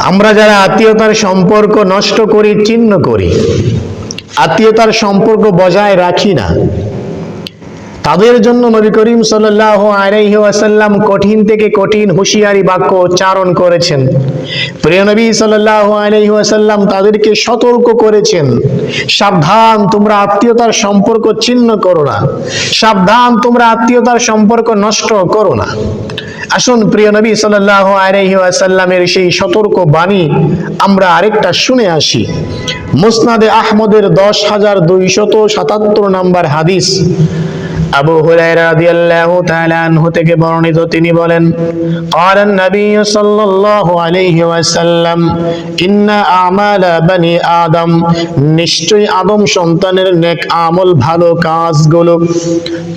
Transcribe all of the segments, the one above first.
আমরা যারা আত্মীয়তার সম্পর্ক নষ্ট করি, ছিন্ন করি, আত্মীয়তার সম্পর্ক বজায় রাখি না, তাদের জন্য নবী করিম সাল্লাল্লাহু আলাইহি ওয়াসাল্লাম কঠিন থেকে কঠিন হুঁশিয়ারি বাক্য উচ্চারণ করেছেন। প্রিয় নবী সাল্লাল্লাহু আলাইহি ওয়াসাল্লাম তাদেরকে সতর্ক করেছেন, সাবধান, তোমরা আত্মীয়তার সম্পর্ক ছিন্ন করো না, সাবধান, তোমরা আত্মীয়তার সম্পর্ক নষ্ট করো না। আসুন প্রিয় নবী সাল্লাল্লাহু আলাইহি ওয়াসাল্লামের সেই সতর্ক বাণী আমরা আরেকটা শুনে আসি। মুসনাদে আহমদের 10,277 নম্বর হাদিস, আবু হুরায়রা রাদিয়াল্লাহু তাআলা আনহু থেকে বর্ণিত, তিনি বলেন, ক্বালান নবী সাল্লাল্লাহু আলাইহি ওয়াসাল্লাম, ইন্না আমালা বনি আদম, নিশ্চয়ই আদম সন্তানের নেক আমল, ভালো কাজগুলো,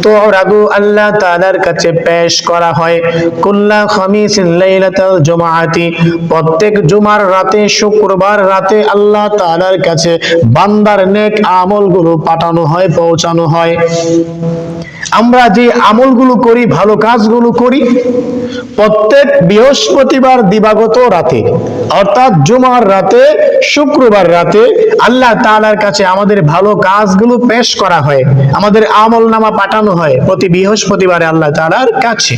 তুরাদু, আল্লাহ তাআলার কাছে পেশ করা হয়, কুল্লা খামিসিন লাইলাতাল জুমআতি, প্রত্যেক জুমার রাতে, শুক্রবার রাতে আল্লাহ তাআলার কাছে বান্দার নেক আমলগুলো পাঠানো হয়, পৌঁছানো হয়। আমরা যে আমলগুলো করি, ভালো কাজগুলো করি, প্রত্যেক বৃহস্পতিবার দিবাগত রাতে, অর্থাৎ জুমার রাতে, শুক্রবার রাতে আল্লাহ তাআলার কাছে আমাদের ভালো কাজগুলো পেশ করা হয়, আমাদের আমলনামা পাঠানো হয় প্রতি বৃহস্পতিবারে আল্লাহ তাআলার কাছে।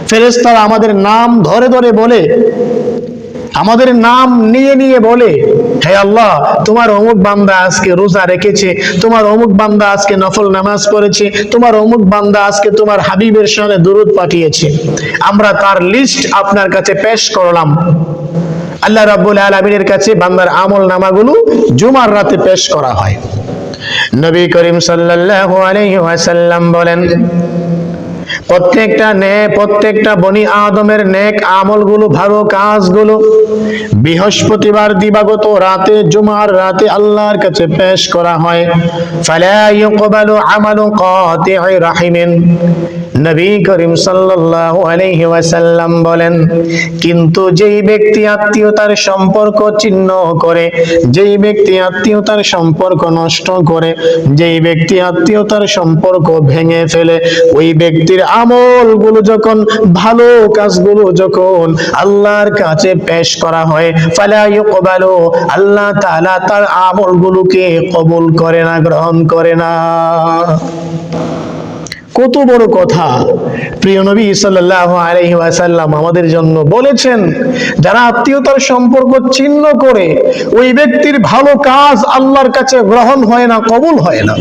ফেরেশতারা আমাদের নাম ধরে ধরে বলে, আমাদের নাম নিয়ে নিয়ে বলে, হে আল্লাহ, তোমার অমুক বান্দা আজকে রোজা রেখেছে, তোমার অমুক বান্দা আজকে নফল নামাজ পড়েছে, তোমার অমুক বান্দা আজকে তোমার হাবিবের শানে দুরূদ পাঠিয়েছে, আমরা তার লিস্ট আপনার কাছে পেশ করলাম। আল্লাহ রাব্বুল আলামিনের কাছে বান্দার আমল নামাগুলো জুমার রাতে পেশ করা হয়। নবী করিম সাল্লাল্লাহু আলাইহি ওয়াসাল্লাম বলেন, প্রত্যেকটা বনি আদমের নেক আমলগুলো, ভালো কাজগুলো বৃহস্পতিবার দিবাগত রাতে, জুমার রাতে আল্লাহর কাছে পেশ করা হয়। ফালা ইউকবালু আমালু কাতিই রাহিমিন, নবী করিম সাল্লাল্লাহু আলাইহি ওয়াসাল্লাম বলেন, কিন্তু যেই ব্যক্তি আত্মীয়তার সম্পর্ক ছিন্ন করে, যেই ব্যক্তি আত্মীয়তার সম্পর্ক নষ্ট করে, যেই ব্যক্তি আত্মীয়তার সম্পর্ক ভেঙে ফেলে, ওই ব্যক্তির আমলগুলো যখন, ভালো কাজগুলো যখন আল্লাহর কাছে পেশ করা হয়, ফালা ইউকবালু, আল্লাহ তাআলা তার আমলগুলোকে কবুল করে না, গ্রহণ করে না। কত বড় কথা প্রিয় নবী সাল্লাল্লাহু আলাইহি ওয়াসাল্লাম আমাদের জন্য বলেছেন। যারা আত্মীয়তার সম্পর্ক ছিন্ন করে, ওই ব্যক্তির ভালো কাজ আল্লাহর কাছে গ্রহণ হয় না, কবুল হয় না।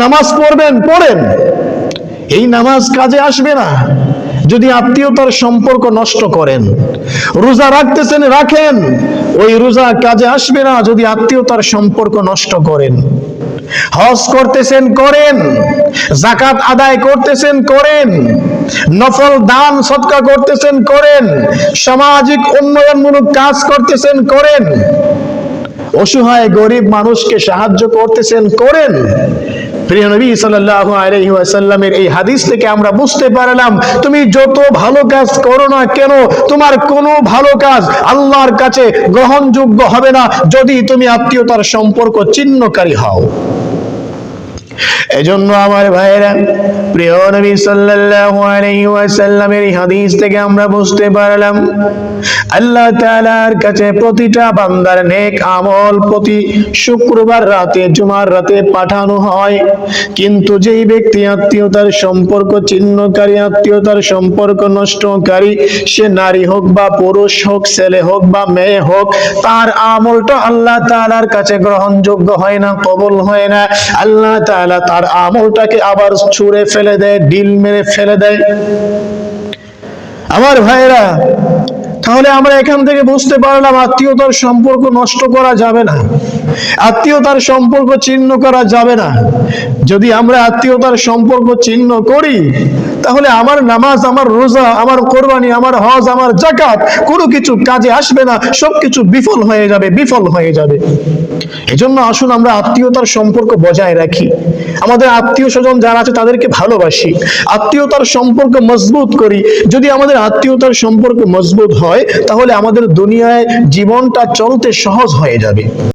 নামাজ পড়বেন, পড়েন, এই নামাজ কাজে আসবে না যদি আত্মীয়তার সম্পর্ক নষ্ট করেন। রোজা রাখতেছেন, রাখেন, ওই রোজা কাজে আসবে না যদি আত্মীয়তার সম্পর্ক নষ্ট করেন। হজ করতেছেন, করেন, যাকাত আদায় করতেছেন, করেন, নফল দান সদকা করতেছেন, করেন, সামাজিক উন্নয়নমূলক কাজ করতেছেন, করেন, অসহায় গরিব মানুষকে সাহায্য করতেছেন, করেন। প্রিয় নবী সাল্লাল্লাহু আলাইহি ওয়াসাল্লামের এই হাদিস থেকে আমরা বুঝতে পারলাম, তুমি যত ভালো কাজ করো না কেন, তোমার কোনো ভালো কাজ আল্লাহর কাছে গ্রহণযোগ্য হবে না যদি তুমি আত্মীয়তার সম্পর্ক ছিন্নকারী হও। এজন্য আমার ভাইরা, প্রিয় নবী সাল্লাল্লাহু আলাইহি ওয়াসাল্লামের এই হাদিস থেকে আমরা বুঝতে পারলাম, আল্লাহ তাআলার কাছে প্রতিটা বান্দার নেক আমল প্রতি শুক্রবার রাতে, জুমার রাতে পাঠানো হয়। কিন্তু যেই ব্যক্তি আত্মীয়তার সম্পর্ক ছিন্নকারী, আত্মীয়তার সম্পর্ক নষ্টকারী, সে নারী হোক বা পুরুষ হোক, ছেলে হোক বা মেয়ে হোক, তার আমলটা আল্লাহ তাআলার কাছে গ্রহণযোগ্য হয় না, কবুল হয় না। আল্লাহ তাআলা তার আমলটাকে আবার ছুঁড়ে ফেলে দেয়, ঢিল মেরে ফেলে দেয়। আমার ভাইরা, তাহলে আমরা এখান থেকে বুঝতে পারলাম আত্মীয়তার সম্পর্ক নষ্ট করা যাবে না, আত্মীয়তার সম্পর্ক ছিন্ন করা যাবে না। যদি আমরা আত্মীয়তার সম্পর্ক ছিন্ন করি, তাহলে আমার নামাজ, আমার রোজা, আমার কোরবানি, আমার হজ, আমার যাকাত কোনো কিছু কাজে আসবে না, সবকিছু বিফল হয়ে যাবে, বিফল হয়ে যাবে। এজন্য আসুন আমরা আত্মীয়তার সম্পর্ক বজায় রাখি, আমাদের আত্মীয় স্বজন যারা আছে তাদেরকে ভালোবাসি, আত্মীয়তার সম্পর্ক মজবুত করি। যদি আমাদের আত্মীয়তার সম্পর্ক মজবুত হয়, তাহলে আমাদের দুনিয়ায় জীবনটা চলতে সহজ হয়ে যাবে।